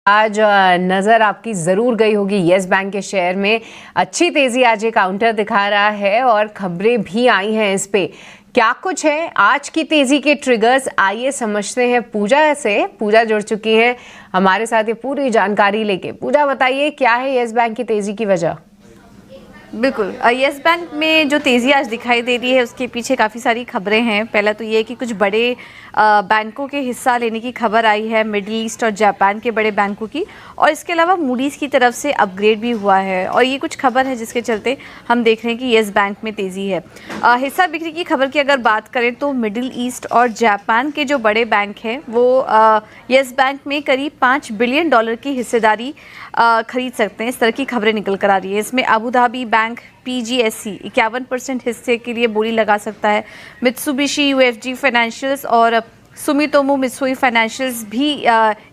आज नज़र आपकी ज़रूर गई होगी येस बैंक के शेयर में अच्छी तेज़ी आज ये काउंटर दिखा रहा है और खबरें भी आई हैं इस पे। क्या कुछ है आज की तेज़ी के ट्रिगर्स, आइए समझते हैं पूजा से। पूजा जुड़ चुकी है हमारे साथ ये पूरी जानकारी लेके। पूजा बताइए क्या है येस बैंक की तेज़ी की वजह? बिल्कुल, येस बैंक में जो तेज़ी आज दिखाई दे रही है उसके पीछे काफ़ी सारी खबरें हैं। पहला तो ये कि कुछ बड़े बैंकों के हिस्सा लेने की खबर आई है, मिडिल ईस्ट और जापान के बड़े बैंकों की, और इसके अलावा मूडीज़ की तरफ से अपग्रेड भी हुआ है। और ये कुछ खबर है जिसके चलते हम देख रहे हैं कि येस बैंक में तेज़ी है। हिस्सा बिक्री की खबर की अगर बात करें तो मिडिल ईस्ट और जापान के जो बड़े बैंक हैं वो येस बैंक में करीब $5 बिलियन की हिस्सेदारी खरीद सकते हैं। इस तरह की खबरें निकल कर आ रही है। इसमें अबू धाबी बैंक PGSC 51% हिस्से के लिए बोली लगा सकता है। मित्सुबिशी UFG फाइनेंशियल्स और सुमितोमो मित्सुई फाइनेंशियल्स भी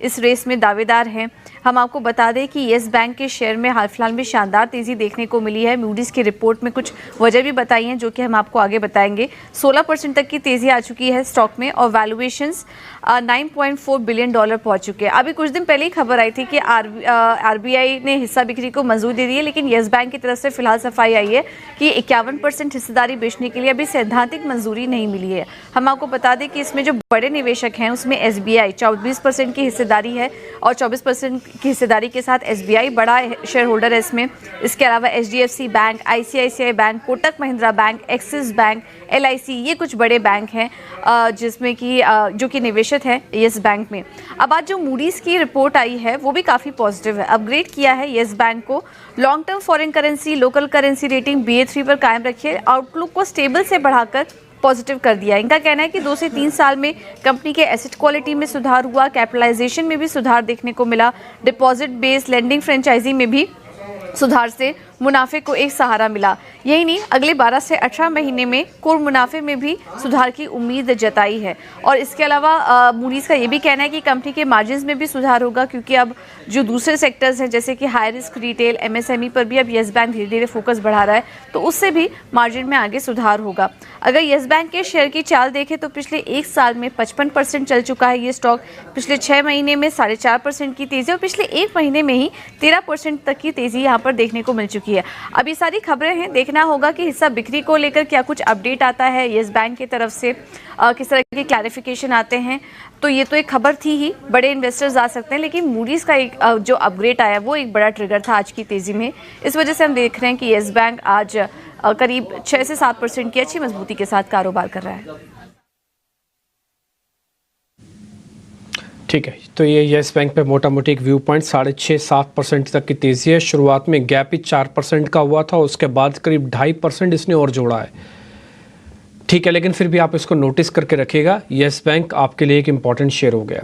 इस रेस में दावेदार हैं। हम आपको बता दें कि येस बैंक के शेयर में हाल फिलहाल में शानदार तेज़ी देखने को मिली है। मूडीज़ की रिपोर्ट में कुछ वजह भी बताई हैं जो कि हम आपको आगे बताएंगे। 16% तक की तेज़ी आ चुकी है स्टॉक में और वैल्यूएशंस $9.4 बिलियन पहुंच चुके हैं। अभी कुछ दिन पहले ही खबर आई थी कि RBI ने हिस्सा बिक्री को मंजूरी दे दी है, लेकिन येस बैंक की तरफ से फिलहाल सफाई आई है कि 51% हिस्सेदारी बेचने के लिए अभी सैद्धांतिक मंजूरी नहीं मिली है। हम आपको बता दें कि इसमें जो बड़े निवेशक हैं उसमें SBI 24% की हिस्सेदारी है और 24% की हिस्सेदारी के साथ SBI बड़ा शेयर होल्डर है इसमें। इसके अलावा HDFC bank, ICICI bank, Kotak Mahindra bank, axis bank, LIC, ये कुछ बड़े बैंक हैं जिसमें कि जो कि निवेशित है येस बैंक में। अब आज जो मूडीज़ की रिपोर्ट आई है वो भी काफ़ी पॉजिटिव है। अपग्रेड किया है येस बैंक को। Long term foreign currency, local currency rating BA3 पर कायम रखिए। आउटलुक को स्टेबल से बढ़ाकर पॉजिटिव कर दिया। इनका कहना है कि 2 से 3 साल में कंपनी के एसेट क्वालिटी में सुधार हुआ, कैपिटलाइजेशन में भी सुधार देखने को मिला, डिपॉजिट बेस्ड लेंडिंग फ्रेंचाइजी में भी सुधार से मुनाफे को एक सहारा मिला। यही नहीं, अगले 12 से 18 महीने में कोर मुनाफे में भी सुधार की उम्मीद जताई है। और इसके अलावा मूडीज़ का ये भी कहना है कि कंपनी के मार्जिन्स में भी सुधार होगा, क्योंकि अब जो दूसरे सेक्टर्स हैं जैसे कि हाई रिस्क रिटेल, MSME पर भी अब येस बैंक धीरे धीरे फोकस बढ़ा रहा है, तो उससे भी मार्जिन में आगे सुधार होगा। अगर येस बैंक के शेयर की चाल देखें तो पिछले 1 साल में 55% चल चुका है ये स्टॉक। पिछले 6 महीने में 4.5% की तेज़ी और पिछले 1 महीने में ही 13% तक की तेज़ी यहाँ पर देखने को मिल चुकी है। अब ये सारी खबरें हैं, देखना होगा कि हिस्सा बिक्री को लेकर क्या कुछ अपडेट आता है येस बैंक की तरफ से, किस तरह के क्लैरिफिकेशन आते हैं। तो ये तो एक खबर थी ही, बड़े इन्वेस्टर्स आ सकते हैं, लेकिन मूडीज़ का एक जो अपग्रेड आया वो एक बड़ा ट्रिगर था आज की तेज़ी में। इस वजह से हम देख रहे हैं कि येस बैंक आज करीब 6 से 7% की अच्छी मजबूती के साथ कारोबार कर रहा है। ठीक है, तो ये येस बैंक पे मोटा मोटी एक व्यू पॉइंट 6.5-7% तक की तेज़ी है। शुरुआत में गैप ही 4% का हुआ था, उसके बाद करीब 2.5% इसने और जोड़ा है। ठीक है, लेकिन फिर भी आप इसको नोटिस करके रखिएगा, येस बैंक आपके लिए एक इम्पॉर्टेंट शेयर हो गया।